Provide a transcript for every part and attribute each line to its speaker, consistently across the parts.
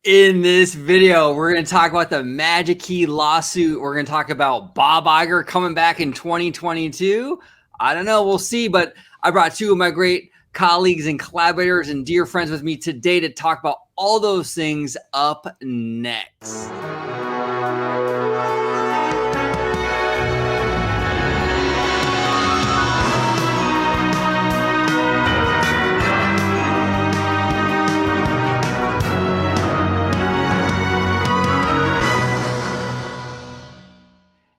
Speaker 1: In this video, we're going to talk about the Magic Key lawsuit. We're going to talk about Bob Iger coming back in 2022. I don't know. We'll see. But I brought two of my great colleagues and collaborators and dear friends with me today to talk about all those things up next.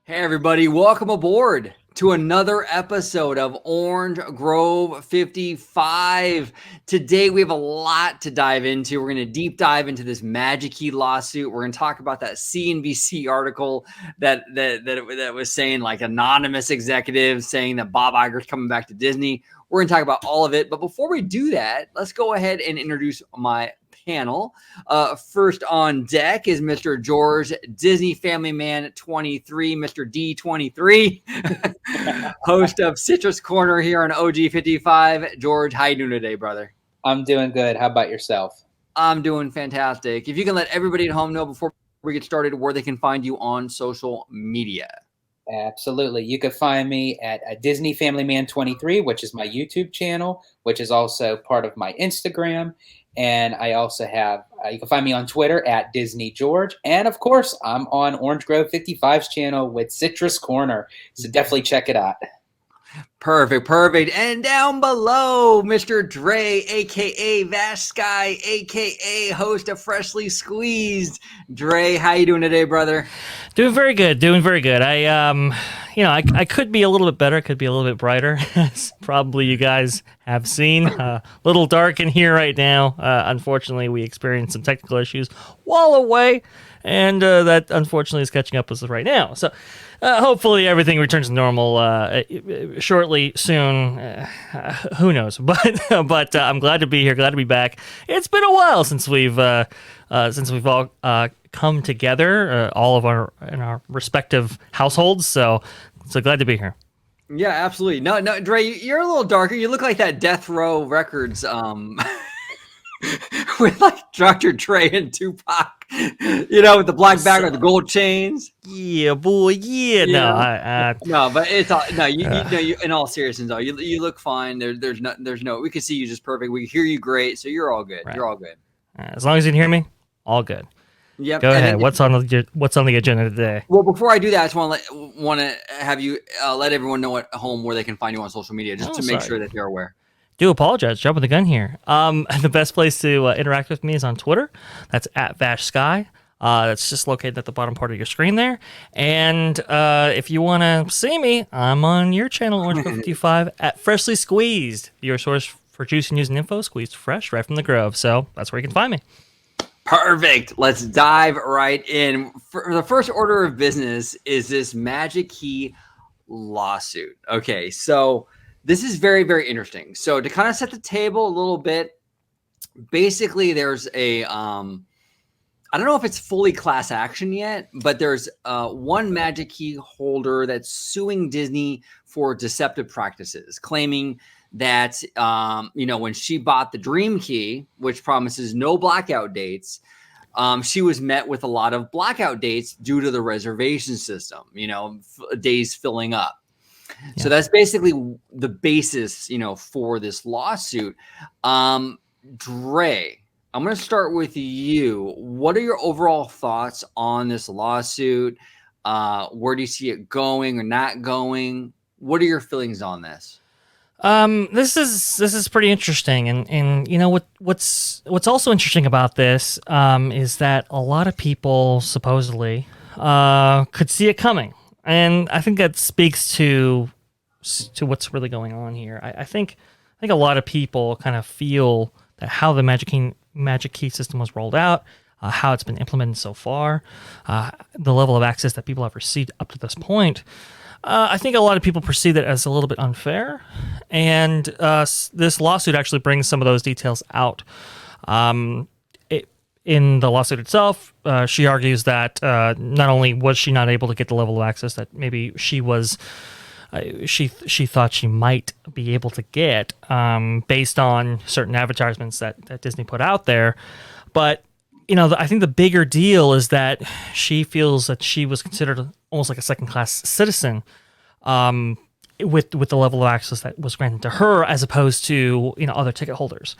Speaker 1: Hey everybody, welcome aboard to another episode of Orange Grove 55. Today we have a lot to dive into. We're going to deep dive into this Magic Key lawsuit. We're going to talk about that CNBC article that was saying, like, anonymous executives saying that Bob Iger's coming back to Disney. We're going to talk about all of it. But before we do that, let's go ahead and introduce my panel. First on deck is Mr. George Disney Family Man 23, Mr. D23, host of Citrus Corner here on OG 55. George, how you doing today, brother?
Speaker 2: I'm doing good. How about yourself?
Speaker 1: I'm doing fantastic. If you can let everybody at home know before we get started where they can find you on social media.
Speaker 2: Absolutely. You can find me at Disney Family Man 23, which is my YouTube channel, which is also part of my Instagram. And I also have, you can find me on Twitter at Disney George. And of course, I'm on Orange Grove 55's channel with Citrus Corner. So definitely check it out.
Speaker 1: Perfect. And down below, Mr. Dre, a.k.a. Vash Sky, a.k.a. host of Freshly Squeezed. Dre, how you doing today, brother?
Speaker 3: Doing very good. I could be a little bit better. Could be a little bit brighter, as probably you guys have seen. A little dark in here right now. Unfortunately, we experienced some technical issues while away, and that unfortunately is catching up with us right now. So hopefully everything returns to normal shortly, soon. Who knows? But I'm glad to be here. Glad to be back. It's been a while since we've all come together, all of in our respective households. So glad to be here.
Speaker 1: Yeah, absolutely. No, Dre, you're a little darker. You look like that Death Row Records with like Dr. Dre and Tupac, with the black background, the gold chains.
Speaker 3: Yeah, boy. Yeah.
Speaker 1: No, but it's all, no. You in all seriousness, though, you look fine. There's no. We can see you just perfect. We hear you great, so you're all good. Right. You're all good.
Speaker 3: As long as you can hear me, all good.
Speaker 1: Yep.
Speaker 3: Go ahead. What's on the agenda today?
Speaker 1: Well, before I do that, I just want to have you let everyone know at home where they can find you on social media, just to make sure that they're aware.
Speaker 3: Do apologize. Jumping the gun here. The best place to interact with me is on Twitter. That's at Vash Sky. That's just located at the bottom part of your screen there. And if you want to see me, I'm on your channel, Orange 55, at Freshly Squeezed, your source for juice and news and info, squeezed fresh right from the Grove. So that's where you can find me.
Speaker 1: Perfect. Let's dive right in. For the first order of business is this Magic Key lawsuit. Okay, so this is very, very interesting. So to kind of set the table a little bit, basically there's a, I don't know if it's fully class action yet, but there's one Magic Key holder that's suing Disney for deceptive practices, claiming that, when she bought the Dream Key, which promises no blackout dates, she was met with a lot of blackout dates due to the reservation system, days filling up. Yeah. So that's basically the basis, for this lawsuit. Dre, I'm going to start with you. What are your overall thoughts on this lawsuit? Where do you see it going or not going? What are your feelings on this?
Speaker 3: This is pretty interesting, and what's also interesting about this is that a lot of people supposedly could see it coming, and I think that speaks to what's really going on here. I think a lot of people kind of feel that how the Magic Key system was rolled out, how it's been implemented so far, the level of access that people have received up to this point. I think a lot of people perceive it as a little bit unfair, and this lawsuit actually brings some of those details out. In the lawsuit itself, she argues that not only was she not able to get the level of access that maybe she was she thought she might be able to get based on certain advertisements that Disney put out there. But I think the bigger deal is that she feels that she was considered almost like a second-class citizen, with the level of access that was granted to her, as opposed to other ticket holders.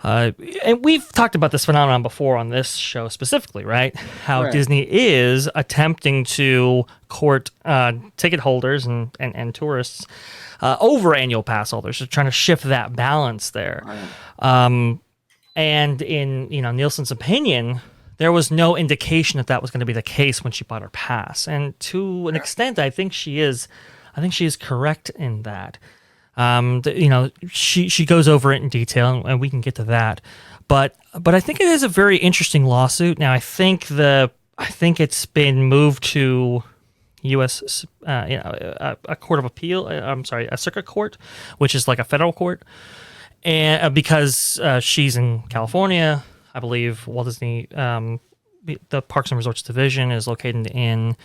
Speaker 3: And we've talked about this phenomenon before on this show specifically, right? How
Speaker 1: Right.
Speaker 3: Disney is attempting to court ticket holders and tourists over annual pass holders. They're trying to shift that balance there.
Speaker 1: Right.
Speaker 3: And in Nielsen's opinion, there was no indication that was going to be the case when she bought her pass. And to an extent, I think she is correct in that. She goes over it in detail, and we can get to that. But I think it is a very interesting lawsuit. Now, I think it's been moved to U.S. A court of appeal. I'm sorry, a circuit court, which is like a federal court. And because she's in California, I believe Walt Disney, the Parks and Resorts division is located in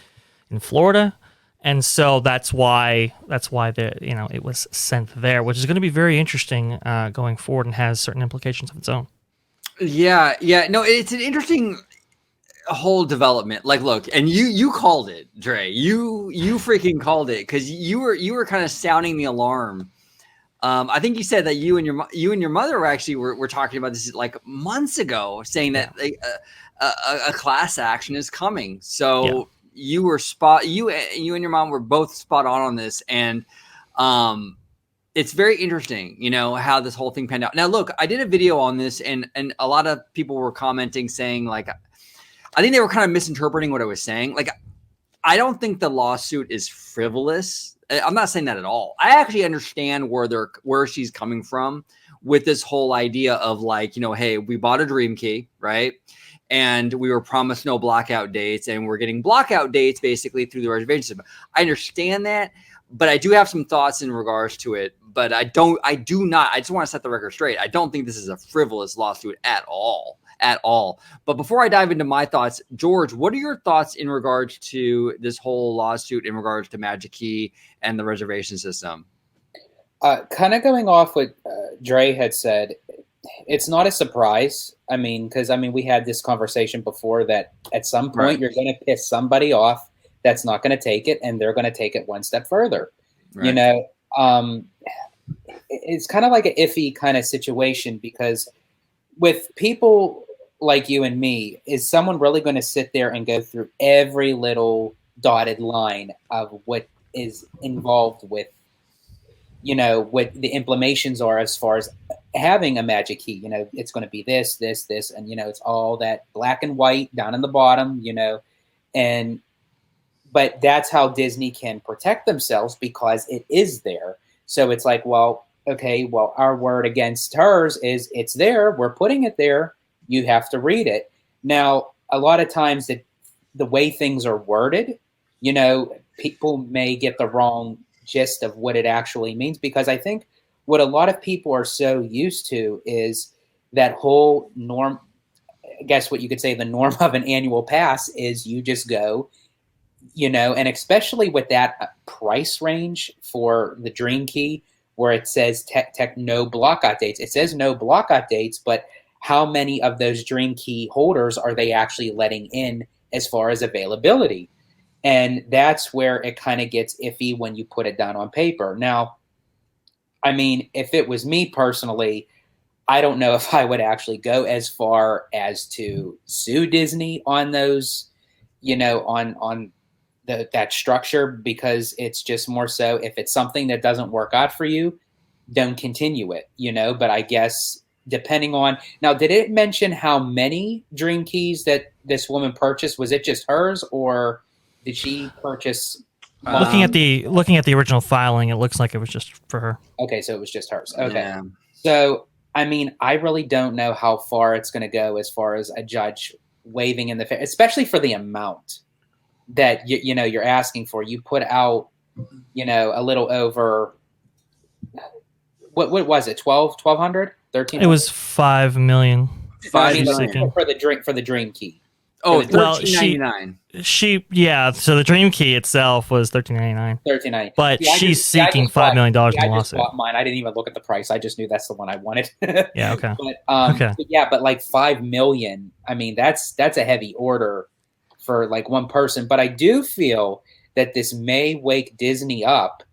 Speaker 3: Florida, and so that's why it was sent there, which is going to be very interesting going forward and has certain implications of its own.
Speaker 1: Yeah, no, it's an interesting whole development. Like, look, and you called it, Dre. You freaking called it, because you were kind of sounding the alarm. I think you said that you and your mother were talking about this like months ago, saying that a class action is coming. So you and your mom were both spot on this, and it's very interesting, how this whole thing panned out. Now, look, I did a video on this, and a lot of people were commenting saying, like, I think they were kind of misinterpreting what I was saying. Like, I don't think the lawsuit is frivolous. I'm not saying that at all. I actually understand where she's coming from with this whole idea of, like, hey, we bought a dream key, right? And we were promised no blackout dates, and we're getting blackout dates basically through the reservation system. I understand that, but I do have some thoughts in regards to it. But I just want to set the record straight. I don't think this is a frivolous lawsuit at all. But before I dive into my thoughts, George, what are your thoughts in regards to this whole lawsuit in regards to Magic Key and the reservation system?
Speaker 2: Kind of going off what Dre had said, it's not a surprise. I mean, because we had this conversation before that at some point you're going to piss somebody off that's not going to take it, and they're going to take it one step further. Right. It's kind of like an iffy kind of situation, because with people like you and me, is someone really going to sit there and go through every little dotted line of what is involved with, what the implications are as far as having a magic key? It's going to be this, and, it's all that black and white down in the bottom, but that's how Disney can protect themselves, because it is there. So it's like, well, okay, well, our word against hers is it's there. We're putting it there. You have to read it. Now, a lot of times the way things are worded, people may get the wrong gist of what it actually means, because I think what a lot of people are so used to is that whole norm. I guess what you could say the norm of an annual pass is you just go, and especially with that price range for the Dream Key, where it says no blockout dates. It says no blockout dates, but how many of those Dream Key holders are they actually letting in as far as availability? And that's where it kind of gets iffy when you put it down on paper. Now, if it was me personally, I don't know if I would actually go as far as to sue Disney on those, on that structure, because it's just more so, if it's something that doesn't work out for you, don't continue it, but I guess depending on, now, did it mention how many Dream Keys that this woman purchased? Was it just hers, or did she purchase?
Speaker 3: Looking at the original filing, it looks like it was just for her.
Speaker 2: Okay, so it was just hers. Okay,
Speaker 1: Yeah.
Speaker 2: So I really don't know how far it's going to go as far as a judge waving in the face, especially for the amount that you're asking for. You put out, a little over. What was it? 1,200, 1,300?
Speaker 3: It was $5 million.
Speaker 1: $5
Speaker 2: million
Speaker 1: million.
Speaker 2: for the Dream Key.
Speaker 1: Oh,
Speaker 3: Well,
Speaker 1: $13.99.
Speaker 3: So the Dream Key itself was $13.99.
Speaker 2: $13.99.
Speaker 3: But she's seeking $5 million in the
Speaker 2: I just
Speaker 3: lawsuit.
Speaker 2: bought mine. I didn't even look at the price. I just knew that's the one I wanted.
Speaker 3: Yeah. Okay.
Speaker 2: But yeah, but like $5 million. I mean, that's a heavy order for like one person. But I do feel that this may wake Disney up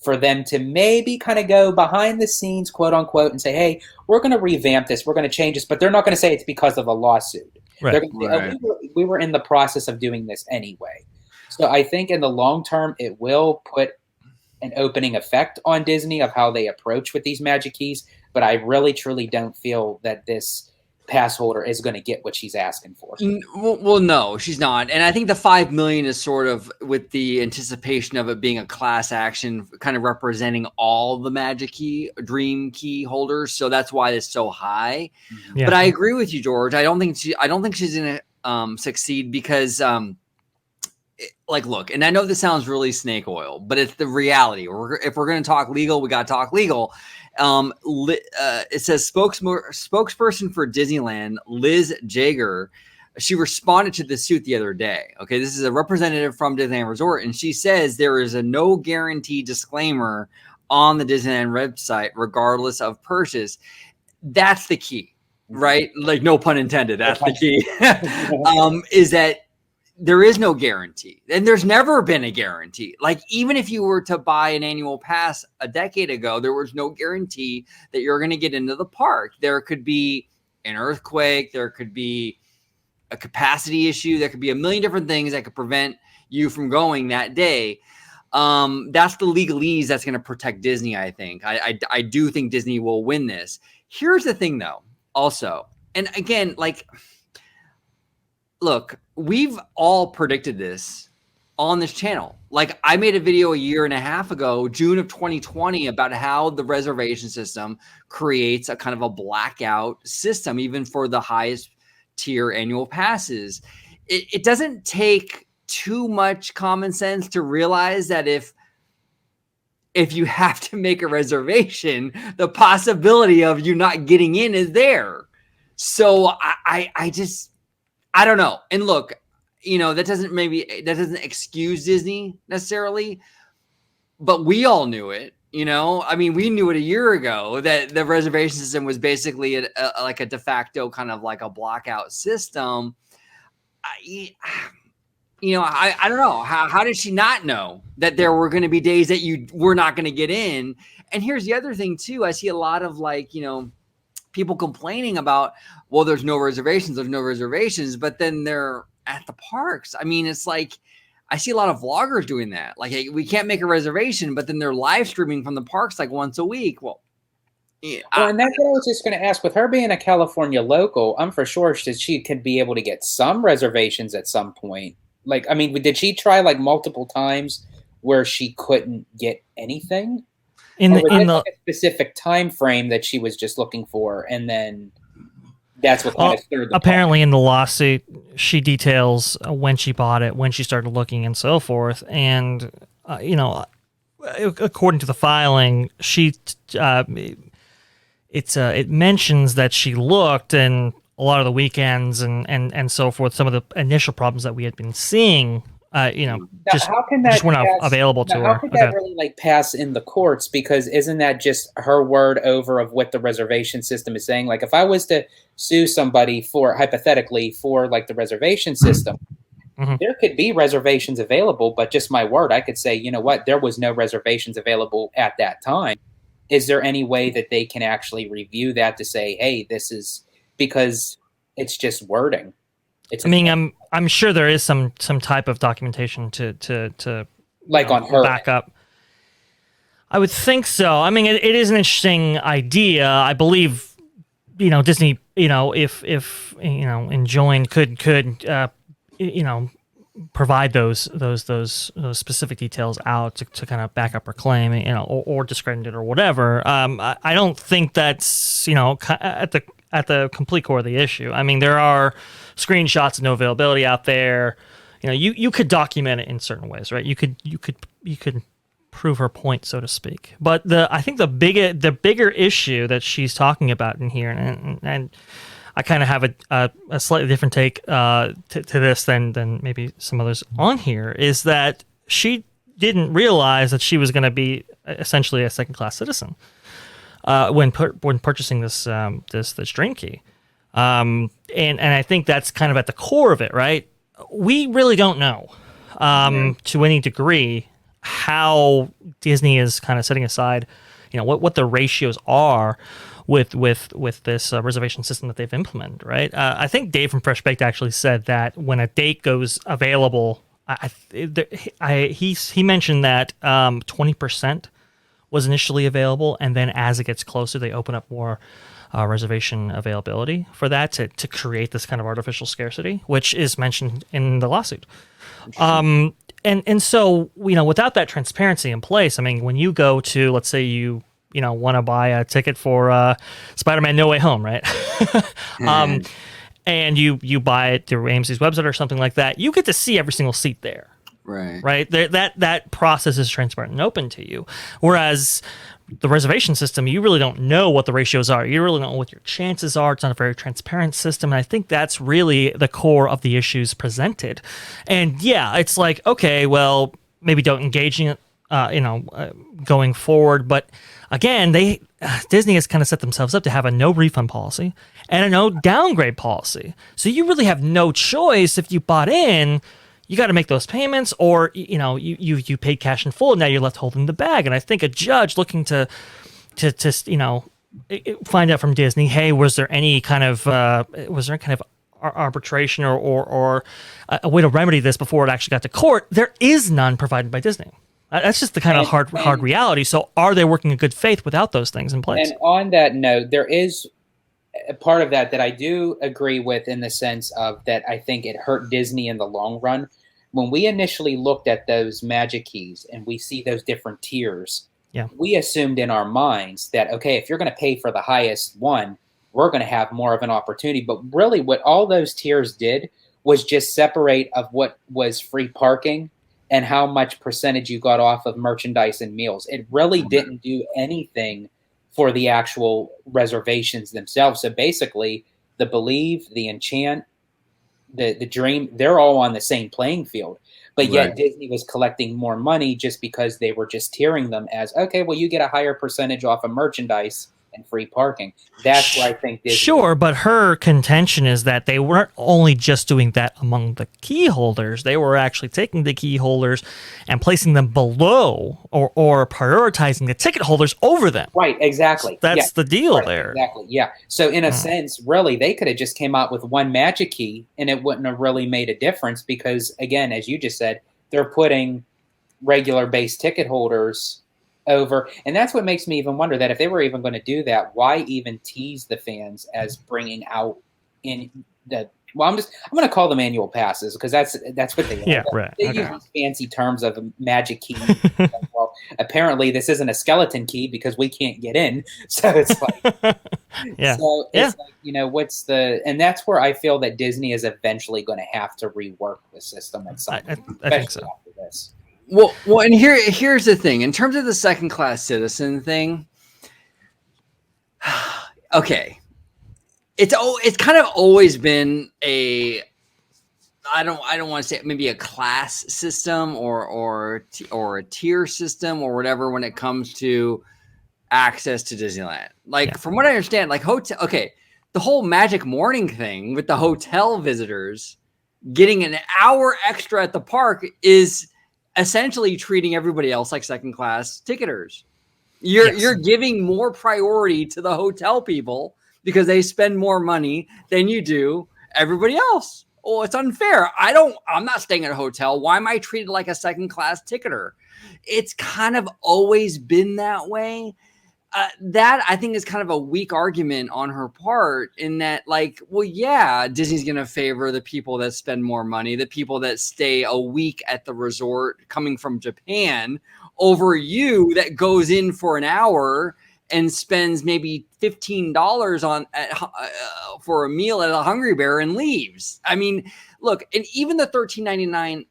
Speaker 2: for them to maybe kind of go behind the scenes, quote unquote, and say, "Hey, we're going to revamp this. We're going to change this." But they're not going to say it's because of a lawsuit.
Speaker 3: Right.
Speaker 2: They're going to say, "Oh, we were in the process of doing this anyway." So I think in the long term, it will put an opening effect on Disney of how they approach with these Magic Keys. But I really, truly don't feel that this pass holder is going to get what she's asking for.
Speaker 1: Well, no, she's not. And I think the $5 million is sort of with the anticipation of it being a class action, kind of representing all the Magic Key, Dream Key holders. So that's why it's so high. Yeah. But I agree with you, George. I don't think she's going to succeed because, like, look, and I know this sounds really snake oil, but it's the reality. If we're going to talk legal, we got to talk legal. It says spokesperson for Disneyland, Liz Jaeger, she responded to the suit the other day. Okay, this is a representative from Disneyland Resort, and she says there is a no guarantee disclaimer on the Disneyland website, regardless of purchase. That's the key, right? Like, no pun intended. That's the key. Is that there is no guarantee, and there's never been a guarantee. Like, even if you were to buy an annual pass a decade ago, there was no guarantee that you're going to get into the park. There could be an earthquake. There could be a capacity issue. There could be a million different things that could prevent you from going that day. That's the legalese that's going to protect Disney, I think. I do think Disney will win this. Here's the thing, though, also. And again, like, look, we've all predicted this on this channel. Like, I made a video a year and a half ago, June of 2020, about how the reservation system creates a kind of a blackout system, even for the highest tier annual passes. It doesn't take too much common sense to realize that if you have to make a reservation, the possibility of you not getting in is there. So I don't know. And look, that doesn't excuse Disney necessarily, but we all knew it. I mean, we knew it a year ago that the reservation system was basically like a de facto kind of like a blockout system. I don't know. How did she not know that there were going to be days that you were not going to get in? And here's the other thing too. I see a lot of people complaining about, well, there's no reservations, but then they're at the parks. I mean, it's like, I see a lot of vloggers doing that. Like, hey, we can't make a reservation, but then they're live streaming from the parks like once a week. Well, yeah,
Speaker 2: and that's what I was just going to ask. With her being a California local, I'm for sure she could be able to get some reservations at some point. Like, I mean, did she try like multiple times where she couldn't get anything? In the a specific time frame that she was just looking for, and then that's what kind of stirred the
Speaker 3: apparently pot. In the lawsuit, she details when she bought it, when she started looking, and so forth. And according to the filing, it mentions that she looked and a lot of the weekends and so forth. Some of the initial problems that we had been seeing. Just were not available to her.
Speaker 2: How could that really pass in the courts? Because isn't that just her word over of what the reservation system is saying? Like, if I was to sue somebody hypothetically for like the reservation system, there could be reservations available, but just my word, I could say, you know what, there was no reservations available at that time. Is there any way that they can actually review that to say, hey, this is, because it's just wording?
Speaker 3: I'm sure there is some type of documentation to
Speaker 2: like on her
Speaker 3: back up. I would think so. I mean, it is an interesting idea. I believe, Disney, if enjoined could provide those specific details out to kind of back up her claim, or discredit it or whatever. I don't think that's at the complete core of the issue. I mean, there are screenshots of no availability out there. You could document it in certain ways, right? You could prove her point, so to speak. But I think the bigger issue that she's talking about in here, and I kind of have a slightly different take to this than maybe some others on here, is that she didn't realize that she was going to be essentially a second-class citizen when purchasing this dream key. And I think that's kind of at the core of it, right? We really don't know to any degree how Disney is kind of setting aside, what the ratios are with this reservation system that they've implemented, right? I think Dave from Fresh Baked actually said that when a date goes available, he mentioned that 20% was initially available, and then as it gets closer, they open up more reservation availability for that to create this kind of artificial scarcity, which is mentioned in the lawsuit. And so, without that transparency in place, I mean, when you go to, let's say you want to buy a ticket for Spider-Man No Way Home, right? And you buy it through AMC's website or something like that, you get to see every single seat there. Right. That process is transparent and open to you. Whereas the reservation system, you really don't know what the ratios are. You really don't know what your chances are. It's not a very transparent system. And I think that's really the core of the issues presented. And yeah, it's like, okay, well, maybe don't engage in it, going forward. But again, Disney has kind of set themselves up to have a no refund policy and a no downgrade policy. So you really have no choice. If you bought in, you got to make those payments, or you paid cash in full, and now you're left holding the bag. And I think a judge looking to find out from Disney, hey, was there any kind of arbitration or a way to remedy this before it actually got to court? There is none provided by Disney. That's just the kind of hard reality. So are they working in good faith without those things in place?
Speaker 2: And on that note, there is a part of that I do agree with, in the sense of that I think it hurt Disney in the long run. When we initially looked at those magic keys and we see those different tiers, we assumed in our minds that, okay, if you're going to pay for the highest one, we're going to have more of an opportunity. But really what all those tiers did was just separate of what was free parking and how much percentage you got off of merchandise and meals. It really didn't do anything for the actual reservations themselves. So basically, the Believe, the Enchant, the Dream, they're all on the same playing field. But yet Disney was collecting more money just because they were just tiering them as, okay, well, you get a higher percentage off of merchandise and free parking. That's where I think Disney...
Speaker 3: Sure, but her contention is that they weren't only just doing that among the key holders. They were actually taking the key holders and placing them below or prioritizing the ticket holders over them.
Speaker 2: Right, exactly.
Speaker 3: That's the deal there.
Speaker 2: Exactly, yeah. So in a sense, really, they could have just came out with one magic key and it wouldn't have really made a difference because, again, as you just said, they're putting regular base ticket holders over, and that's what makes me even wonder that if they were even going to do that, why even tease the fans as bringing out in the... Well, I'm going to call them annual passes because that's what they are.
Speaker 3: Yeah, right.
Speaker 2: They use these fancy terms of magic key. Well, apparently this isn't a skeleton key because we can't get in. So it's like, So it's like, what's the... And that's where I feel that Disney is eventually going to have to rework the system at some point,
Speaker 3: I think so.
Speaker 2: After this.
Speaker 1: Well, and here's the thing. In terms of the second-class citizen thing, okay, it's kind of always been a... I don't want to say maybe a class system or a tier system or whatever when it comes to access to Disneyland. Like from what I understand, like the whole Magic Morning thing with the hotel visitors getting an hour extra at the park is essentially treating everybody else like second-class ticketers. You're giving more priority to the hotel people because they spend more money than you do everybody else. Oh, it's unfair. I'm not staying at a hotel. Why am I treated like a second-class ticketer? It's kind of always been that way. That I think is kind of a weak argument on her part in that, like, well, yeah, Disney's going to favor the people that spend more money, the people that stay a week at the resort coming from Japan over you that goes in for an hour and spends maybe $15 for a meal at a Hungry Bear and leaves. I mean, look, and even the $13.99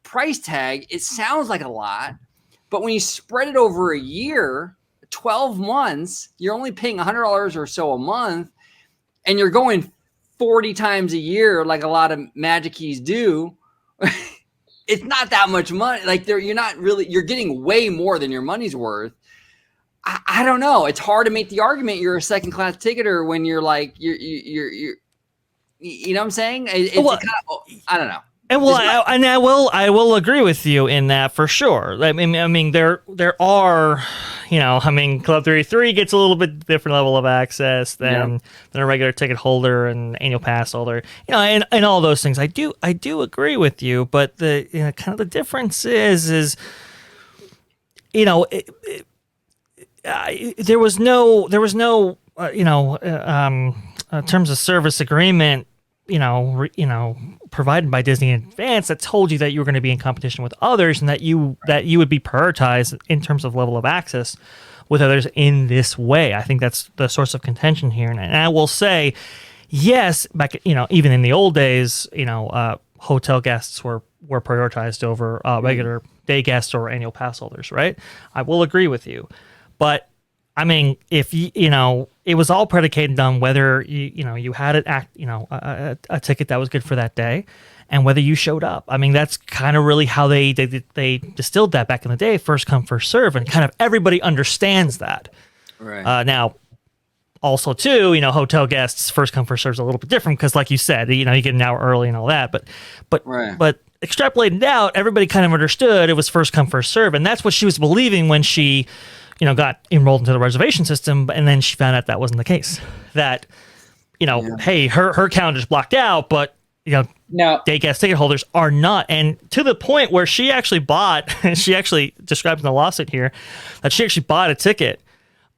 Speaker 1: price tag, it sounds like a lot, but when you spread it over a year, 12 months, you're only paying $100 or so a month. and you're going 40 times a year, like a lot of Magic Keys do, it's not that much money. Like you're getting way more than your money's worth. I don't know. It's hard to make the argument you're a second class ticketer when you're like, you're you know what I'm saying? I don't know.
Speaker 3: And I will agree with you in that for sure. I mean, there are, Club 33 gets a little bit different level of access than a regular ticket holder and annual pass holder, and all those things. I do agree with you, but the kind of the difference is there was no terms of service agreement provided by Disney in advance that told you that you were going to be in competition with others and that you would be prioritized in terms of level of access with others in this way. I think that's the source of contention here. And I will say, yes, back even in the old days, hotel guests were prioritized over regular day guests or annual pass holders, right? I will agree with you. But I mean, if it was all predicated on whether you had a ticket that was good for that day, and whether you showed up. I mean, that's kind of really how they distilled that back in the day, first come, first serve, and kind of everybody understands that.
Speaker 1: Right.
Speaker 3: Now, also too, hotel guests first come, first serve is a little bit different because, like you said, you get an hour early and all that. But extrapolating out, everybody kind of understood it was first come, first serve, and that's what she was believing when she got enrolled into the reservation system, and then she found out that wasn't the case. That, hey, her calendar is blocked out, but
Speaker 2: now
Speaker 3: day guest ticket holders are not. And to the point where she actually bought, she actually described in the lawsuit here that she actually bought a ticket,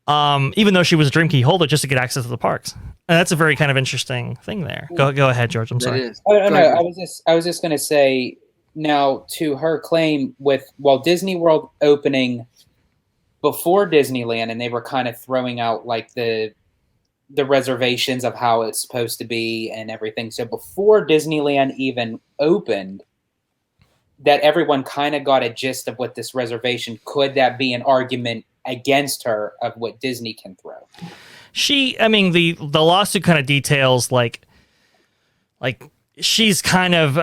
Speaker 3: even though she was a Dream Key holder, just to get access to the parks. And that's a very kind of interesting thing there. Go ahead, George. I'm sorry.
Speaker 2: No, I was just going to say, now to her claim while Disney World opening before Disneyland, and they were kind of throwing out like the reservations of how it's supposed to be and everything. So before Disneyland even opened, that everyone kind of got a gist of what this reservation, could that be an argument against her of what Disney can throw?
Speaker 3: The lawsuit kind of details like she's kind of, they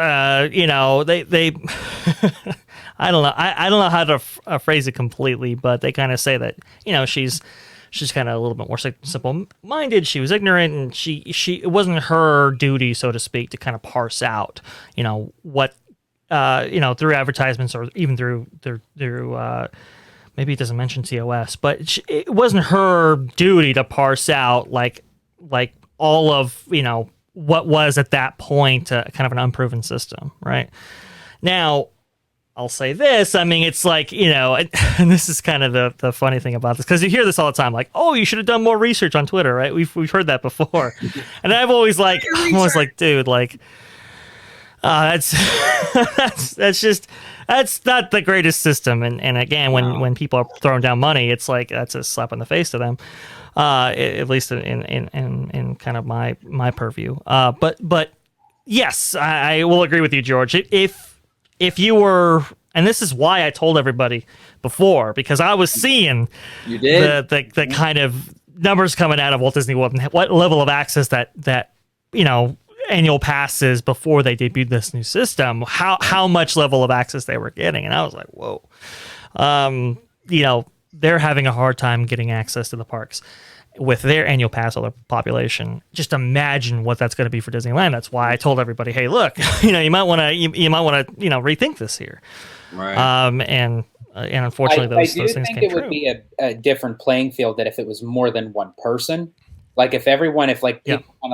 Speaker 3: I don't know. I don't know how to phrase it completely, but they kind of say that, she's kind of a little bit more simple-minded. She was ignorant, and it wasn't her duty, so to speak, to kind of parse out, what, through advertisements or even through maybe it doesn't mention TOS, but it wasn't her duty to parse out like all of, what was at that point kind of an unproven system, right? Now, I'll say this. I mean, it's like, and this is kind of the funny thing about this, because you hear this all the time, like, oh, you should have done more research on Twitter, right? We've heard that before. And I'm always like, dude, like, that's not the greatest system. And again, when people are throwing down money, it's like, that's a slap in the face to them. At least in kind of my purview. But yes, I will agree with you, George. If you were, and this is why I told everybody before, because I was seeing the kind of numbers coming out of Walt Disney World and what level of access that annual passes before they debuted this new system, how much level of access they were getting, and I was like, whoa, they're having a hard time getting access to the parks with their annual pass holder population. Just imagine what that's going to be for Disneyland. That's why I told everybody, hey, look, you might want to rethink this here.
Speaker 1: Right.
Speaker 3: And unfortunately, those things came true. I do think it would
Speaker 2: be a different playing field that if it was more than one person, like if people kind of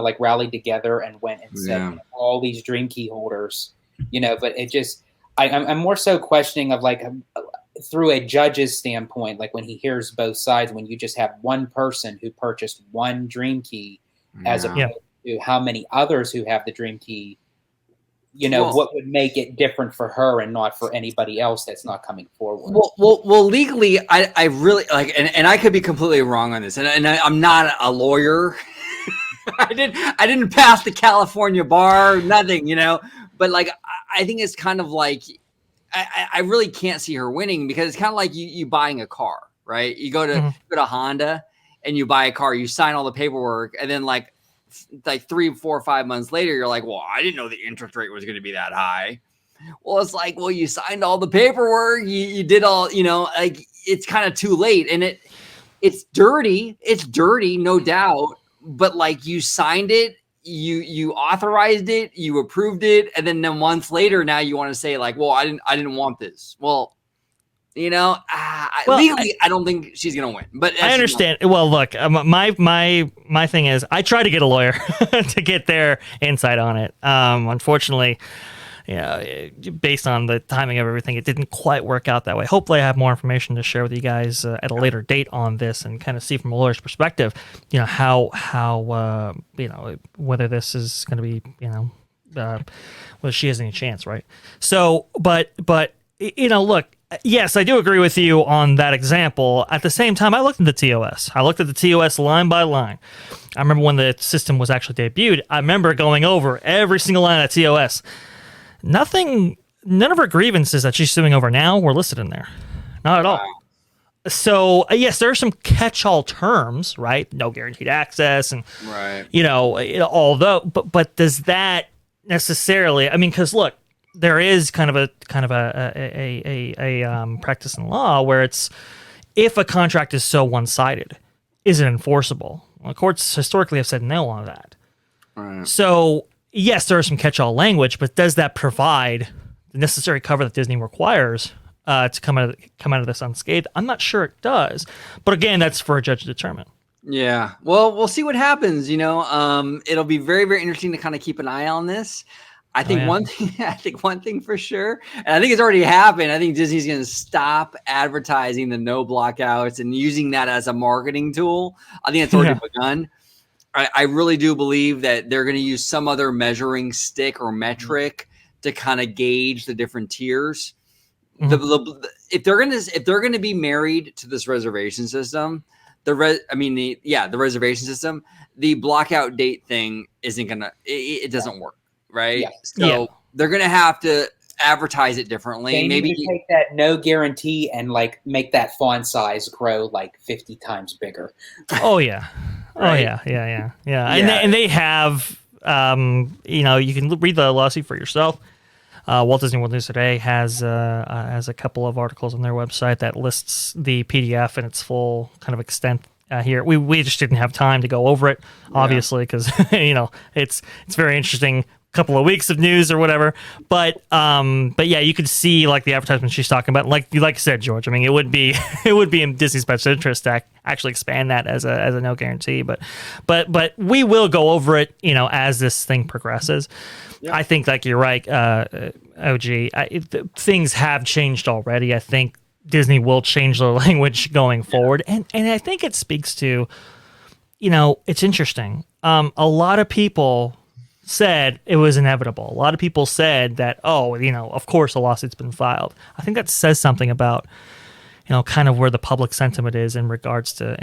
Speaker 2: like rallied together and went and said all these Dream Key holders, but it just, I'm more so questioning of like, through a judge's standpoint, like when he hears both sides, when you just have one person who purchased one Dream Key as opposed to how many others who have the Dream Key, what would make it different for her and not for anybody else that's not coming forward?
Speaker 1: Well, legally, I really like, and I could be completely wrong on this, and I'm not a lawyer. I didn't pass the California bar, nothing, but like, I think it's kind of like, I really can't see her winning, because it's kind of like you buying a car, right? You go to Honda and you buy a car, you sign all the paperwork, and then like like 3, 4, 5 months later, you're like, well, I didn't know the interest rate was going to be that high. Well, it's like, well, you signed all the paperwork, you did all, like it's kind of too late, and it's dirty, no doubt, but like you signed it, you authorized it, you approved it, and then a month later, now you want to say like, well, I didn't want this. Well, legally, I don't think she's gonna win. But
Speaker 3: I understand. Well, look, my thing is, I try to get a lawyer to get their insight on it. Unfortunately, based on the timing of everything, it didn't quite work out that way. Hopefully, I have more information to share with you guys at a later date on this, and kind of see from a lawyer's perspective, how whether this is going to be, whether she has any chance, right? So, but look. Yes, I do agree with you on that example. At the same time, I looked at the TOS. I looked at the TOS line by line. I remember when the system was actually debuted, I remember going over every single line of TOS. None of her grievances that she's suing over now were listed in there. Not at all. So, yes, there are some catch-all terms, right? No guaranteed access, and,
Speaker 1: right.
Speaker 3: But does that necessarily, I mean, because look, there is kind of a practice in law where it's, if a contract is so one-sided, is it enforceable? Well, courts historically have said no on that.
Speaker 1: Right.
Speaker 3: So yes, there is some catch-all language, but does that provide the necessary cover that Disney requires to come out of this unscathed? I'm not sure it does, but again, that's for a judge to determine.
Speaker 1: Yeah. Well, we'll see what happens. It'll be very, very interesting to kind of keep an eye on this. I think one thing for sure, and I think it's already happened. I think Disney's going to stop advertising the no blockouts and using that as a marketing tool. I think it's already begun. I really do believe that they're going to use some other measuring stick or metric to kind of gauge the different tiers. Mm-hmm. If they're going to be married to this reservation system, the reservation system, the blockout date thing isn't gonna. It doesn't work. Right. Yeah. So they're going to have to advertise it differently.
Speaker 2: They
Speaker 1: Maybe
Speaker 2: need to take that no guarantee and like make that font size grow like 50 times bigger.
Speaker 3: Oh yeah. Right? Oh yeah. And they have, you can read the lawsuit for yourself. Walt Disney World News Today has a couple of articles on their website that lists the PDF in its full kind of extent. Here we just didn't have time to go over it, obviously, because it's very interesting. Couple of weeks of news or whatever, but yeah, you could see like the advertisement she's talking about. Like you said, George. I mean, it would be in Disney's best interest to actually expand that as a no guarantee. But we will go over it, as this thing progresses. Yeah. I think, like you're right, OG. Things have changed already. I think Disney will change their language going forward, and I think it speaks to, it's interesting. A lot of people said it was inevitable. A lot of people said that, of course a lawsuit's been filed. I think that says something about, kind of where the public sentiment is in regards to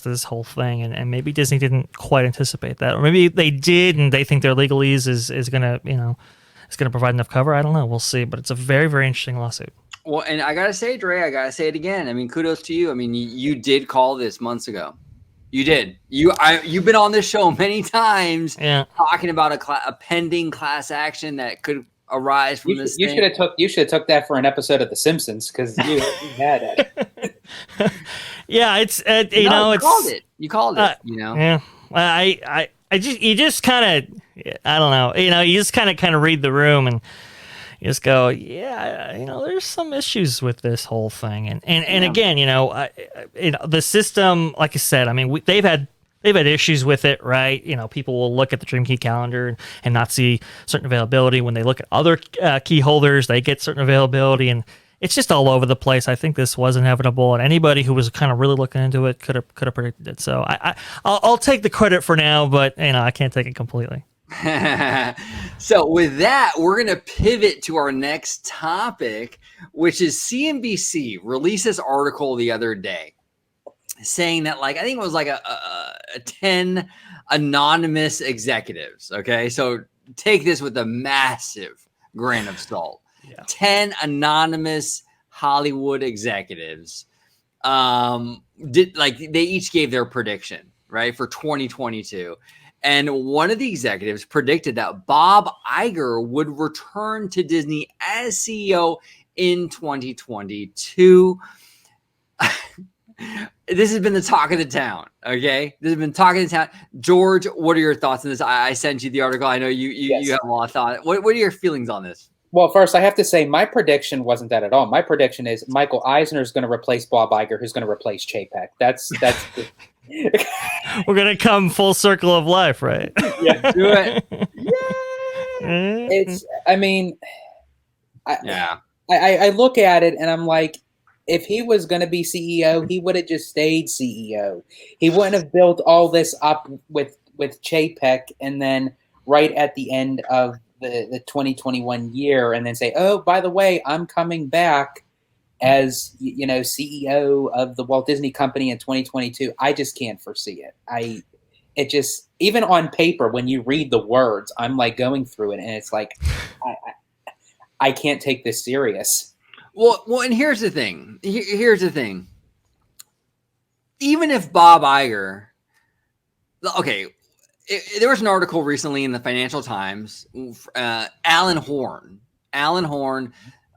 Speaker 3: this whole thing, and maybe Disney didn't quite anticipate that, or maybe they did and they think their legalese is gonna, it's gonna provide enough cover. I don't know. We'll see, but it's a very, very interesting lawsuit.
Speaker 1: Well, and I gotta say, Dre, I gotta say it again. I mean, kudos to you. I mean, you did call this months ago. You did. You've been on this show many times, talking about a pending class action that could arise from this.
Speaker 2: You should have took that for an episode of The Simpsons, because you had it.
Speaker 3: Yeah, it's
Speaker 1: You called it.
Speaker 3: Yeah. You just kind of, I don't know. You just kind of read the room and you just go, there's some issues with this whole thing, and again, the system, like I said, I mean, they've had issues with it, right? People will look at the Dream Key calendar and not see certain availability. When they look at other key holders, they get certain availability, and it's just all over the place. I think this was inevitable, and anybody who was kind of really looking into it could have predicted it. So I'll take the credit for now, but I can't take it completely.
Speaker 1: So with that, we're going to pivot to our next topic, which is CNBC released this article the other day saying that, like, I think it was like a 10 anonymous executives. Okay. So take this with a massive grain of salt. 10 anonymous Hollywood executives they each gave their prediction, right, for 2022. And one of the executives predicted that Bob Iger would return to Disney as CEO in 2022. This has been the talk of the town. Okay, this has been talking of the town. George, what are your thoughts on this? I sent you the article. I know you have a lot of thought. What are your feelings on this?
Speaker 2: Well, first, I have to say my prediction wasn't that at all. My prediction is Michael Eisner is going to replace Bob Iger, who's going to replace Chapek. That's.
Speaker 3: We're gonna come full circle of life, right?
Speaker 2: Yeah,
Speaker 1: do it.
Speaker 2: Yeah. It's. I mean,
Speaker 1: yeah.
Speaker 2: I look at it and I'm like, if he was going to be CEO, he would have just stayed CEO. He wouldn't have built all this up with Chapek and then right at the end of the 2021 year and then say, oh, by the way, I'm coming back as CEO of the Walt Disney Company in 2022. I just can't foresee it. It just, even on paper, when you read the words, I'm like going through it and it's like, I can't take this serious.
Speaker 1: Well, and here's the thing. Here's the thing. Even if Bob Iger, okay, there was an article recently in the Financial Times. Alan Horn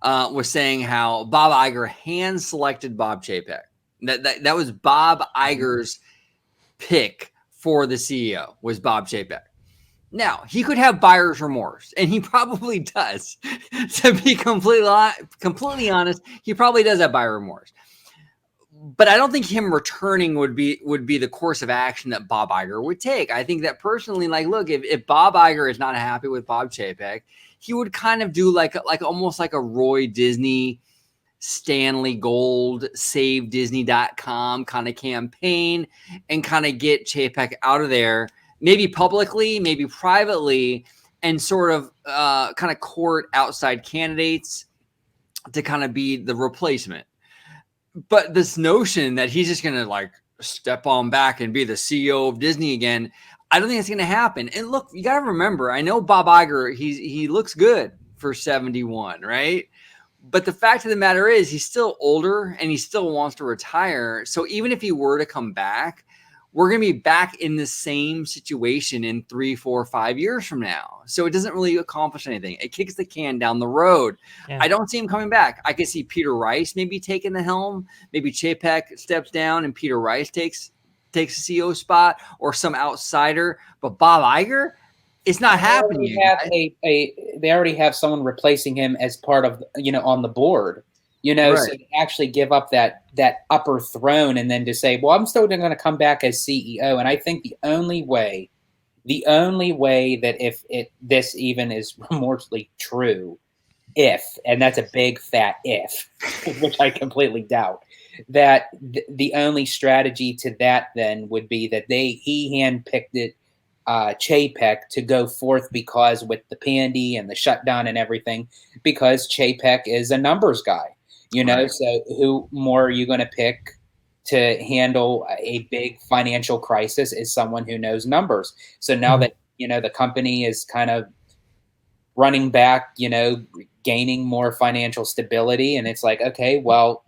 Speaker 1: was saying how Bob Iger hand selected Bob Chapek. That was Bob Iger's pick for the CEO was Bob Chapek. Now, he could have buyer's remorse, and he probably does. To be completely honest, he probably does have buyer's remorse. But I don't think him returning would be the course of action that Bob Iger would take. I think that personally, like, look, if Bob Iger is not happy with Bob Chapek, he would kind of do like almost like a Roy Disney, Stanley Gold, SaveDisney.com kind of campaign and kind of get Chapek out of there. Maybe publicly, maybe privately, and sort of kind of court outside candidates to kind of be the replacement. But this notion that he's just going to like step on back and be the CEO of Disney again, I don't think it's going to happen. And look, you got to remember, I know Bob Iger, he looks good for 71, right? But the fact of the matter is he's still older and he still wants to retire. So even if he were to come back, we're going to be back in the same situation in 3, 4, 5 years from now. So it doesn't really accomplish anything. It kicks the can down the road. Yeah. I don't see him coming back. I could see Peter Rice maybe taking the helm. Maybe Chapek steps down and Peter Rice takes a CEO spot or some outsider. But Bob Iger, it's not happening.
Speaker 2: They already have someone replacing him as part of, on the board. Right. So to actually give up that upper throne and then to say, well, I'm still going to come back as CEO. And I think the only way that if this even is remotely true, and that's a big fat if, which I completely doubt, that the only strategy to that then would be that he handpicked it, Chapek to go forth because with the pandy and the shutdown and everything, because Chapek is a numbers guy. Right. So who more are you going to pick to handle a big financial crisis is someone who knows numbers. So now that, the company is kind of running back, gaining more financial stability. And it's like, okay, well,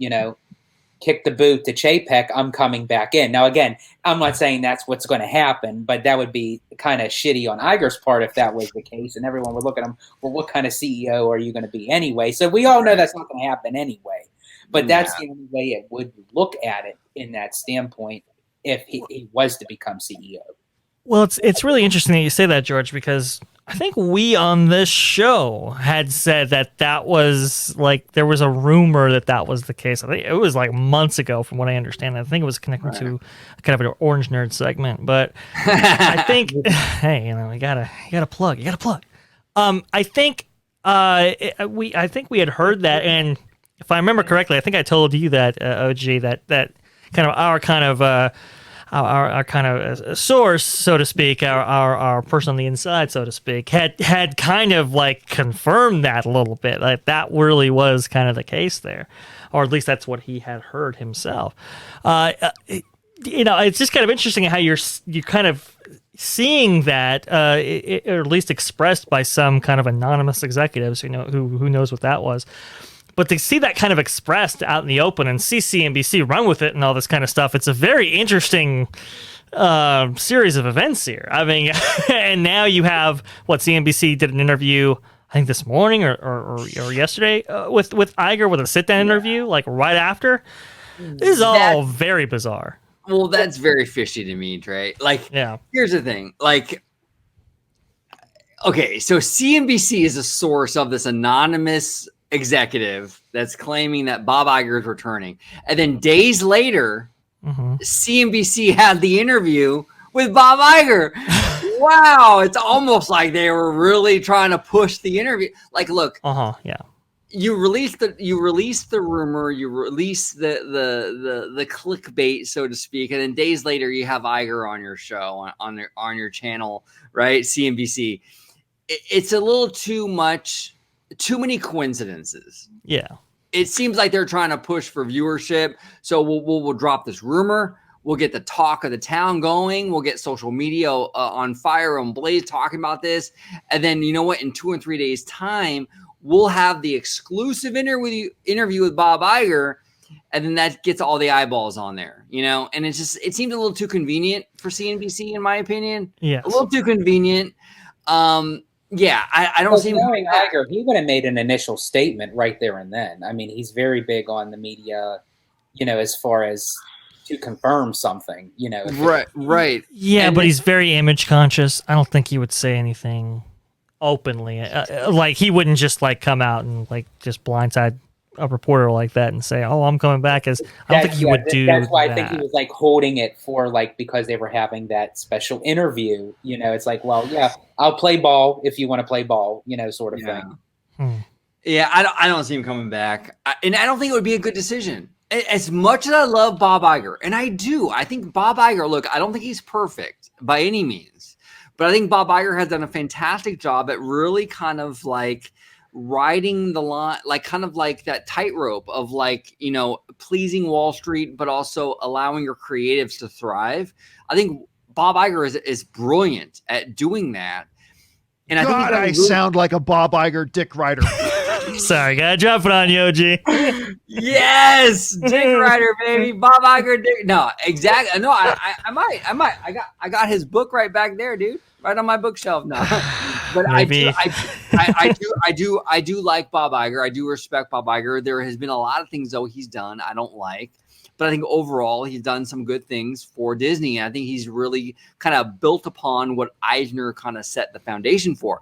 Speaker 2: kick the boot to Chapek, I'm coming back in. Now, again, I'm not saying that's what's going to happen, but that would be kind of shitty on Iger's part if that was the case. And everyone would look at him, well, what kind of CEO are you going to be anyway? So we all know that's not going to happen anyway. But that's the only way it would look at it in that standpoint if he was to become CEO.
Speaker 3: Well, it's really interesting that you say that, George, because I think we on this show had said that was like there was a rumor that was the case. I think it was like months ago, from what I understand. I think it was connected to kind of an Orange Nerd segment. But I think, hey, you gotta plug. I think we had heard that, and if I remember correctly, I think I told you that OG that kind of our kind of source, so to speak, our person on the inside, so to speak, had kind of like confirmed that a little bit, like that really was kind of the case there, or at least that's what he had heard himself. It's just kind of interesting how you're kind of seeing that, or at least expressed by some kind of anonymous executives, who knows what that was. But to see that kind of expressed out in the open and see CNBC run with it and all this kind of stuff, it's a very interesting series of events here. I mean, and now you have what CNBC did an interview, I think this morning or yesterday with Iger with a sit down interview like right after. This is all very bizarre.
Speaker 1: Well, that's very fishy to me, Trey. Like,
Speaker 3: yeah.
Speaker 1: Here's the thing. Like, okay, so CNBC is a source of this anonymous executive that's claiming that Bob Iger is returning. And then days later, CNBC had the interview with Bob Iger. Wow, it's almost like they were really trying to push the interview. Like, look,
Speaker 3: yeah.
Speaker 1: You release the rumor, you release the clickbait, so to speak, and then days later you have Iger on your show on your channel, right? CNBC. It's a little too many coincidences.
Speaker 3: Yeah.
Speaker 1: It seems like they're trying to push for viewership. So we'll drop this rumor. We'll get the talk of the town going. We'll get social media on fire, on blaze, talking about this. And then, you know what? In 2 and 3 days' time, we'll have the exclusive interview with Bob Iger. And then that gets all the eyeballs on there, you know? And it seems a little too convenient for CNBC, in my opinion.
Speaker 3: Yeah.
Speaker 1: A little too convenient. Yeah, I don't see
Speaker 2: knowing Iger, he would have made an initial statement right there and then. I mean, he's very big on the media, you know, as far as to confirm something, you know.
Speaker 1: Right.
Speaker 3: Yeah, but he's very image conscious. I don't think he would say anything openly. Like, he wouldn't just like come out and like just blindside a reporter like that and say, "Oh, I'm coming back." I don't think he would do that.
Speaker 2: That's why I think he was like holding it for like, because they were having that special interview. You know, it's like, well, yeah, I'll play ball if you want to play ball, you know, sort of thing.
Speaker 1: Yeah, I don't see him coming back, and I don't think it would be a good decision. As much as I love Bob Iger, and I think Bob Iger. Look, I don't think he's perfect by any means, but I think Bob Iger has done a fantastic job at really kind of like riding the line, like kind of like that tightrope of like, you know, pleasing Wall Street, but also allowing your creatives to thrive. I think Bob Iger is brilliant at doing that. And
Speaker 4: I sound like a Bob Iger dick rider.
Speaker 3: Sorry, gotta drop it on you, OG.
Speaker 1: Yes, dick rider, baby. Bob Iger dick. No, exactly. No, I might. I got his book right back there, dude. Right on my bookshelf now. But I do like Bob Iger. I do respect Bob Iger. There has been a lot of things though he's done I don't like, but I think overall he's done some good things for Disney. And I think he's really kind of built upon what Eisner kind of set the foundation for.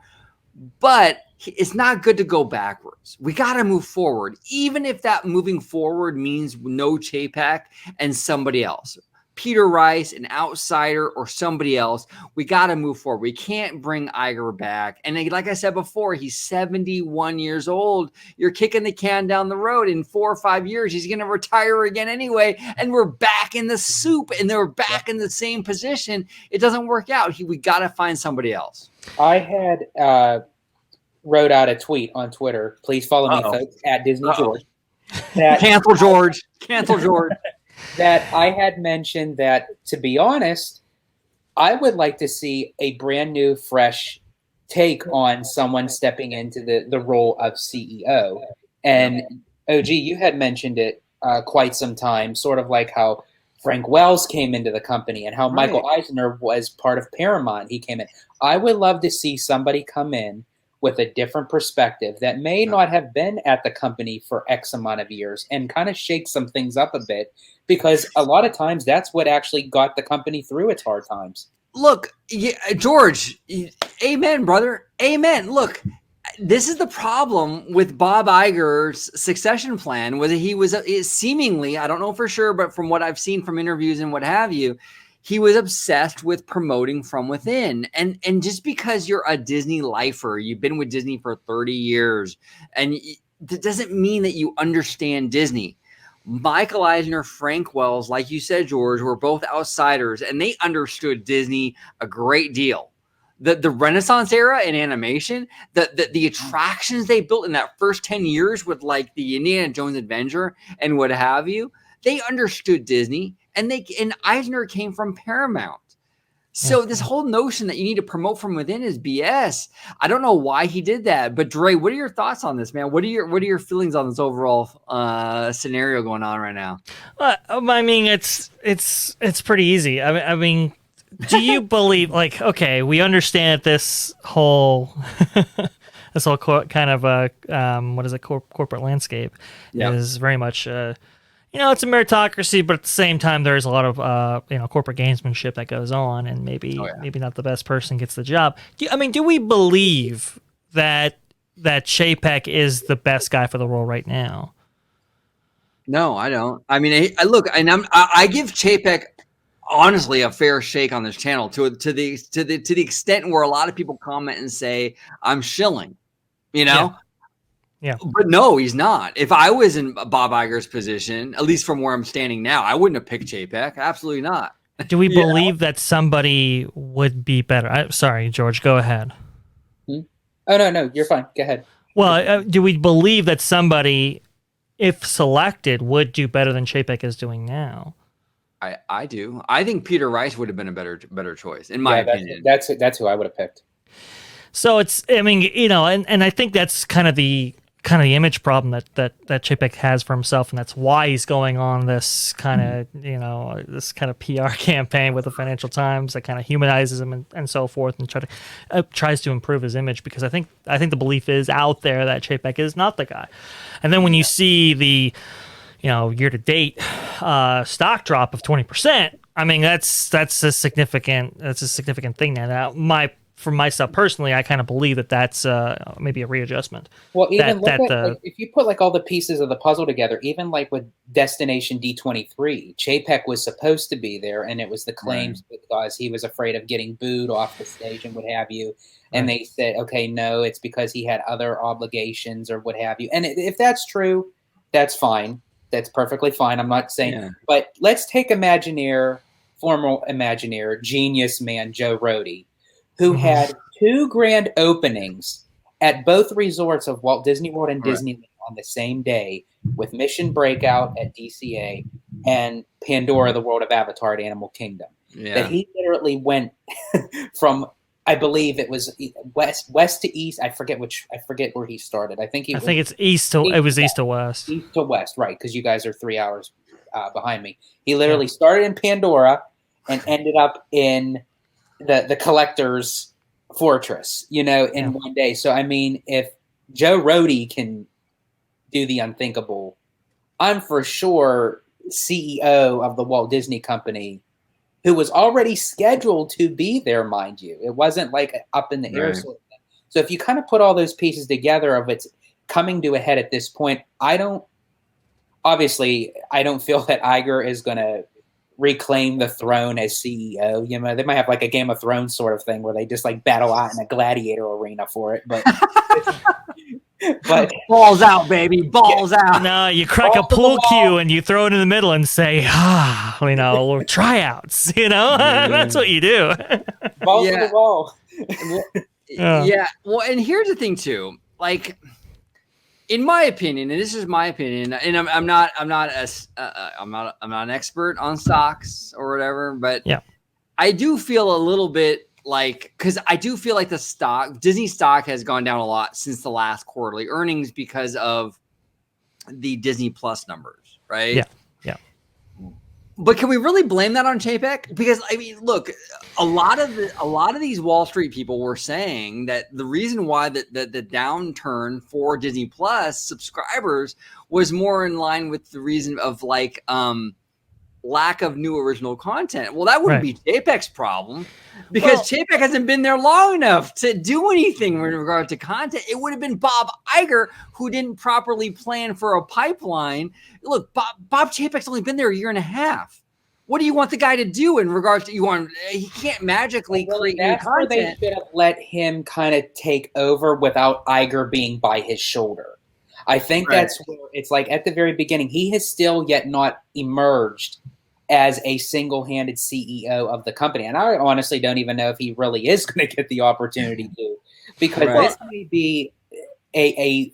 Speaker 1: But it's not good to go backwards. We got to move forward, even if that moving forward means no Chapek and somebody else. Peter Rice, an outsider, or somebody else. We got to move forward. We can't bring Iger back. And like I said before, he's 71 years old. You're kicking the can down the road. In 4 or 5 years, he's going to retire again anyway. And we're back in the soup, and they're back in the same position. It doesn't work out. We got to find somebody else.
Speaker 2: I had wrote out a tweet on Twitter. Please follow me, folks, at Disney George.
Speaker 1: Cancel George. Cancel George.
Speaker 2: That I had mentioned that, to be honest, I would like to see a brand new, fresh take on someone stepping into the role of CEO. And OG, you had mentioned it quite some time, sort of like how Frank Wells came into the company and how Michael Eisner was part of Paramount. He came in. I would love to see somebody come in with a different perspective that may not have been at the company for X amount of years and kind of shake some things up a bit, because a lot of times that's what actually got the company through its hard times.
Speaker 1: Look, George, amen, brother. Amen. Look, this is the problem with Bob Iger's succession plan, was that he was seemingly, I don't know for sure, but from what I've seen from interviews and what have you, he was obsessed with promoting from within. And just because you're a Disney lifer, you've been with Disney for 30 years, and that doesn't mean that you understand Disney. Michael Eisner, Frank Wells, like you said, George, were both outsiders, and they understood Disney a great deal. The Renaissance era in animation, the attractions they built in that first 10 years with like the Indiana Jones Adventure and what have you, they understood Disney. And Eisner came from Paramount. So this whole notion that you need to promote from within is BS. I don't know why he did that. But Dre, what are your thoughts on this, man? What are your feelings on this overall scenario going on right now?
Speaker 3: I mean, it's pretty easy. I mean, do you believe, like, okay, we understand that this whole kind of what is it, corporate landscape is very much it's a meritocracy, but at the same time there's a lot of corporate gamesmanship that goes on, and maybe not the best person gets the job. Do we believe that Chapek is the best guy for the role right now?
Speaker 1: No, I don't. I mean, I look, and I give Chapek honestly a fair shake on this channel to the extent where a lot of people comment and say I'm shilling, Yeah. But no, he's not. If I was in Bob Iger's position, at least from where I'm standing now, I wouldn't have picked Chapek. Absolutely not.
Speaker 3: Do we believe that somebody would be better? Sorry, George, go ahead.
Speaker 2: Oh, no, you're fine. Go ahead.
Speaker 3: Well, do we believe that somebody, if selected, would do better than Chapek is doing now?
Speaker 1: I do. I think Peter Rice would have been a better choice, in my opinion.
Speaker 2: That's who I would have picked.
Speaker 3: So it's, and I think that's kind of the image problem that Chapek has for himself, and that's why he's going on this kind of this kind of PR campaign with the Financial Times that kind of humanizes him and so forth, and tries to improve his image, because I think the belief is out there that Chapek is not the guy. And then when you see the year to date stock drop of 20%, I mean that's a significant thing now. For myself personally, I kind of believe that that's maybe a readjustment.
Speaker 2: Well, even if you put like all the pieces of the puzzle together, even like with Destination D23, Chapek was supposed to be there, and it was the claims because he was afraid of getting booed off the stage and what have you. And they said, okay, no, it's because he had other obligations or what have you. And if that's true, that's fine. That's perfectly fine. I'm not saying, but let's take former Imagineer, genius man Joe Rohde, who had 2 grand openings at both resorts of Walt Disney World and Disneyland on the same day, with Mission Breakout at DCA and Pandora, the World of Avatar at Animal Kingdom. Yeah. That he literally went from, I believe it was west to east. I forget where he started. I think it's
Speaker 3: east to west.
Speaker 2: East to west, right? Because you guys are 3 hours behind me. He literally started in Pandora and ended up in the collector's fortress, in one day. So, I mean, if Joe Rohde can do the unthinkable, I'm for sure CEO of the Walt Disney Company, who was already scheduled to be there, mind you. It wasn't like up in the air. Sort of thing. So if you kind of put all those pieces together of it's coming to a head at this point, I don't feel that Iger is going to reclaim the throne as CEO. They might have like a Game of Thrones sort of thing where they just like battle out in a gladiator arena for it. But
Speaker 1: balls out, baby, balls out.
Speaker 3: No, you crack a pool cue and you throw it in the middle and say, tryouts. That's what you do.
Speaker 2: Balls to the wall.
Speaker 1: Well, and here's the thing too, like, in my opinion, and this is my opinion, and I'm not an expert on stocks or whatever, but I do feel a little bit like, because I do feel like Disney stock has gone down a lot since the last quarterly earnings because of the Disney Plus numbers, right?
Speaker 3: Yeah.
Speaker 1: But can we really blame that on Chapek? Because I mean, look, a lot of these Wall Street people were saying that the reason why the downturn for Disney Plus subscribers was more in line with the reason of like lack of new original content. Well, that wouldn't be Chapek's problem, because Chapek hasn't been there long enough to do anything in regard to content. It would have been Bob Iger, who didn't properly plan for a pipeline. Look, Bob Chapek's only been there a year and a half. What do you want the guy to do in regards to he can't magically create new content.
Speaker 2: Where they should have let him kind of take over without Iger being by his shoulder. I think that's where it's like at the very beginning, he has still yet not emerged as a single-handed CEO of the company. And I honestly don't even know if he really is going to get the opportunity to, because this may be a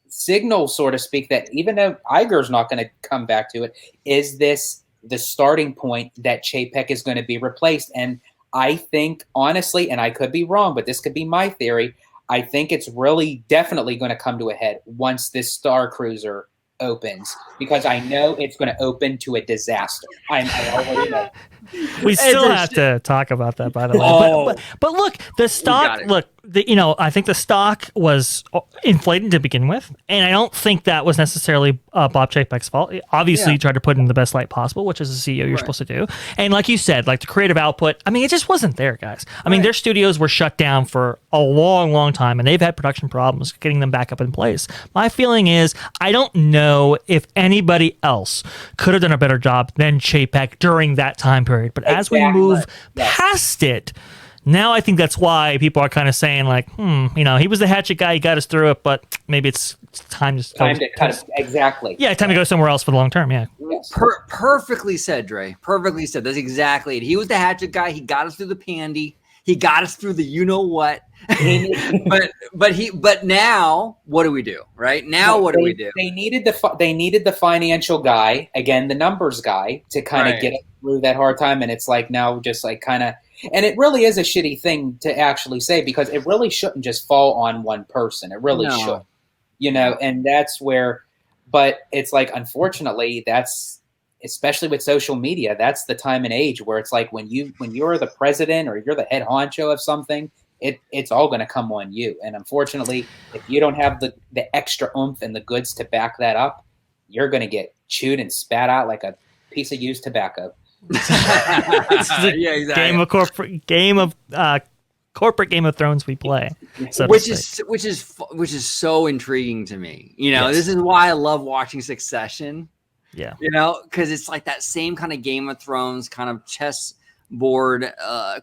Speaker 2: signal, so to speak, that even though Iger's not going to come back to it, is this the starting point that Chapek is going to be replaced? And I think, honestly, and I could be wrong, but this could be my theory, I think it's really definitely going to come to a head once this Star Cruiser opens because I know it's going to open to a disaster. I already know.
Speaker 3: We still have to talk about that, by the way. But look, the stock. Look, I think the stock was inflated to begin with, and I don't think that was necessarily Bob Chapek's fault. Obviously, he tried to put it in the best light possible, which as a CEO you're supposed to do. And like you said, like the creative output. I mean, it just wasn't there, guys. I mean, their studios were shut down for a long, long time, and they've had production problems getting them back up in place. My feeling is, I don't know if anybody else could have done a better job than Chapek during that time period. But as we move past it, now I think that's why people are kind of saying like, he was the hatchet guy, he got us through it, but maybe it's time to cut it.
Speaker 2: Exactly.
Speaker 3: Yeah, time to go somewhere else for the long term. Yeah.
Speaker 2: Yes.
Speaker 1: Perfectly said, Dre. Perfectly said. That's exactly it. He was the hatchet guy. He got us through the pandy. He got us through the you know what. but now what do we do? Right now, what do we do?
Speaker 2: They needed the financial guy, again, the numbers guy, to kind of get us through that hard time. And it's like now just like kind of, and it really is a shitty thing to actually say because it really shouldn't just fall on one person. It really should, and that's where. But it's like, unfortunately, that's especially with social media. That's the time and age where it's like when you're the president or you're the head honcho of something. It's all going to come on you. And unfortunately, if you don't have the extra oomph and the goods to back that up, you're going to get chewed and spat out like a piece of used tobacco.
Speaker 3: It's the game of corporate Game of Thrones we play. So
Speaker 1: which is so intriguing to me. This is why I love watching Succession.
Speaker 3: Yeah.
Speaker 1: Because it's like that same kind of Game of Thrones kind of chess board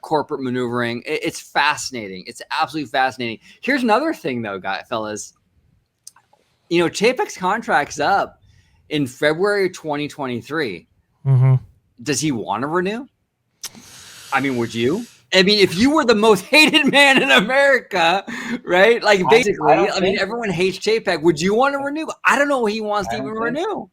Speaker 1: corporate maneuvering. It's fascinating. It's absolutely fascinating. Here's another thing though, fellas. Chapek's contract's up in February 2023.
Speaker 3: Mm-hmm.
Speaker 1: Does he want to renew? I mean, would you? I mean, if you were the most hated man in America, right? Like basically, I mean, everyone hates Chapek. Would you want to renew? I don't know if he wants to even renew.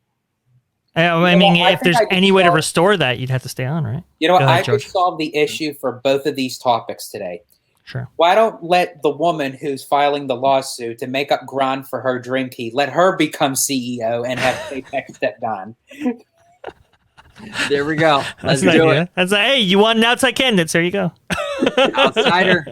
Speaker 3: I mean, if there's any way to restore that, you'd have to stay on, right?
Speaker 2: I could solve the issue for both of these topics today.
Speaker 3: Sure.
Speaker 2: Why don't let the woman who's filing the lawsuit to make up ground for her dream key, let her become CEO and have Chapek step down?
Speaker 1: There we go.
Speaker 3: Let's do it. That's like, hey, you want an outside candidate? There you go.
Speaker 1: Outsider.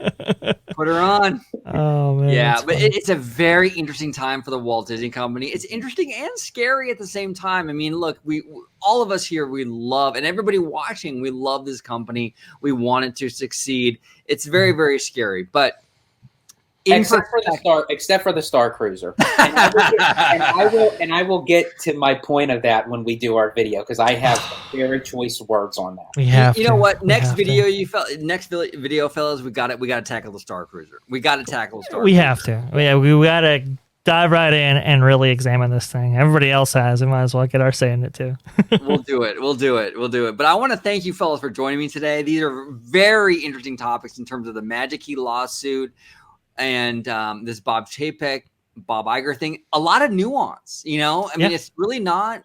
Speaker 1: Put her on.
Speaker 3: Oh, man.
Speaker 1: Yeah, but it's a very interesting time for the Walt Disney Company. It's interesting and scary at the same time. I mean, look, we all of us here, we love, and everybody watching, we love this company. We want it to succeed. It's very, very scary. But
Speaker 2: except for the Star Cruiser, and I will get to my point of that when we do our video because I have very choice words on that.
Speaker 3: We have.
Speaker 1: You know what? Next video, fellas, we got it. We got to tackle the Star Cruiser. We got to tackle the Star.
Speaker 3: We
Speaker 1: Cruiser.
Speaker 3: have to. Yeah, we got to dive right in and really examine this thing. Everybody else has. We might as well get our say in it too.
Speaker 1: We'll do it. But I want to thank you, fellas, for joining me today. These are very interesting topics in terms of the Magic Key lawsuit. And this Bob Chapek, Bob Iger thing, a lot of nuance, I mean, it's really not,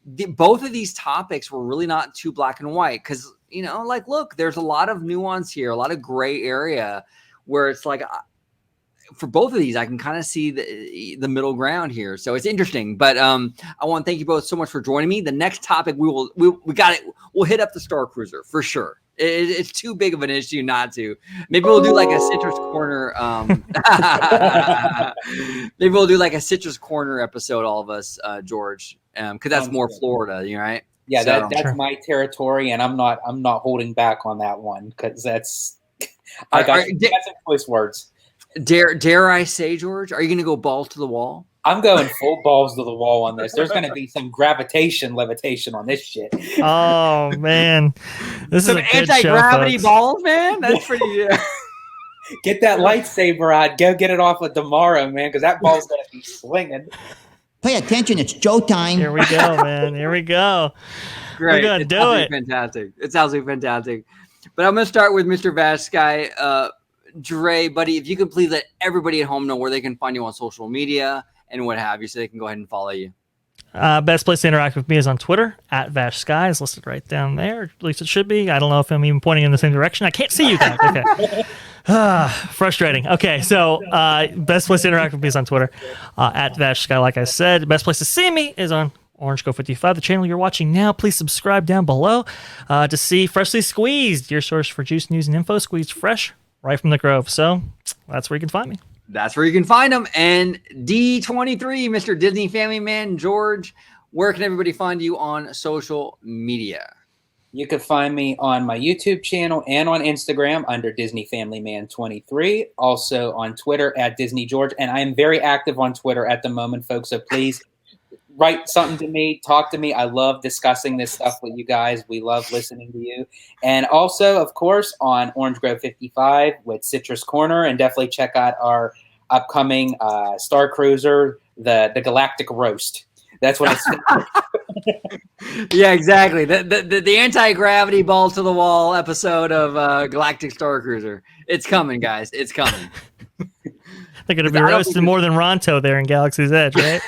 Speaker 1: both of these topics were really not too black and white because, look, there's a lot of nuance here, a lot of gray area where it's like, for both of these, I can kind of see the middle ground here. So it's interesting, but I want to thank you both so much for joining me. The next topic we'll hit up the Star Cruiser for sure. It's too big of an issue not to. Maybe we'll do like a citrus corner. Maybe we'll do like a citrus corner episode, all of us, George, because that's more Florida, right?
Speaker 2: Yeah, that's my territory, and I'm not holding back on that one because that's some choice words.
Speaker 1: Dare I say, George, are you going to go balls to the wall?
Speaker 2: I'm going full balls to the wall on this. There's going to be some levitation on this shit.
Speaker 3: Oh man, this
Speaker 1: some
Speaker 3: is a good
Speaker 1: anti-gravity
Speaker 3: show,
Speaker 1: balls, man. That's pretty.
Speaker 2: Get that lightsaber out. Go get it off of tomorrow, man, because that ball's going to be swinging.
Speaker 5: Pay attention, it's Joe time.
Speaker 3: Here we go, man. Here we go.
Speaker 1: Great.
Speaker 3: We're gonna do it.
Speaker 1: Fantastic. It's absolutely fantastic. But I'm going to start with Mr. Vashkai. Dre, buddy, if you could please let everybody at home know where they can find you on social media and what have you, so they can go ahead and follow you.
Speaker 3: Best place to interact with me is on Twitter at VashSky. It's listed right down there. At least it should be. I don't know if I'm even pointing in the same direction. I can't see you guys. Okay. Frustrating. Okay, so best place to interact with me is on Twitter at VashSky. Like I said, the best place to see me is on Orange Go 55, the channel you're watching now. Please subscribe down below to see Freshly Squeezed, your source for juice, news, and info, squeezed fresh right from the Grove. So that's where you can find me.
Speaker 1: That's where you can find them. And D23, Mr. Disney Family Man George, where can everybody find you on social media?
Speaker 2: You can find me on my YouTube channel and on Instagram under Disney Family Man 23. Also on Twitter at Disney George. And I am very active on Twitter at the moment, folks. So please write something to me, talk to me. I love discussing this stuff with you guys. We love listening to you. And also, of course, on Orange Grove 55 with Citrus Corner. And definitely check out our upcoming Star Cruiser, the Galactic Roast. That's what I said.
Speaker 1: Yeah, exactly. The anti-gravity ball to the wall episode of Galactic Star Cruiser. It's coming, guys. It's comment.
Speaker 3: They're going to be roasting more than Ronto there in Galaxy's Edge, right?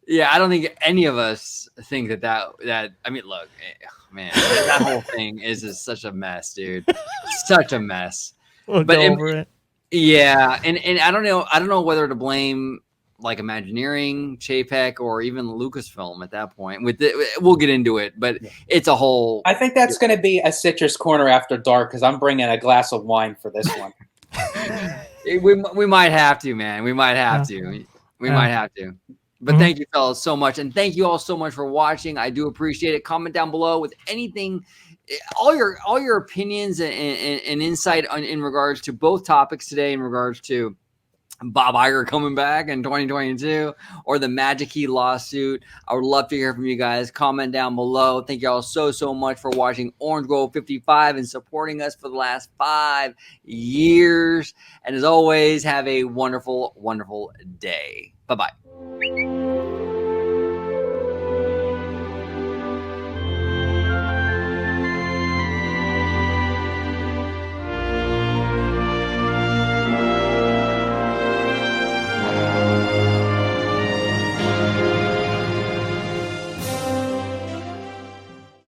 Speaker 1: Yeah, I don't think any of us think that I mean, look, man, that whole thing is just such a mess, dude. Such a mess.
Speaker 3: We'll go over it.
Speaker 1: Yeah, and I don't know whether to blame like Imagineering, Chapek, or even Lucasfilm at that point. We'll get into it, but it's a whole.
Speaker 2: I think that's going to be a Citrus Corner after dark because I'm bringing a glass of wine for this one.
Speaker 1: we might have to, man. We might have to. We might have to. But thank you, fellas, so much, and thank you all so much for watching. I do appreciate it. Comment down below with anything, all your opinions and insight in regards to both topics today, in regards to Bob Iger coming back in 2022 or the Magic Key lawsuit. I would love to hear from you guys. Comment down below. Thank you all so much for watching Orange Grove 55 and supporting us for the last 5 years. And as always, have a wonderful, wonderful day. Bye-bye.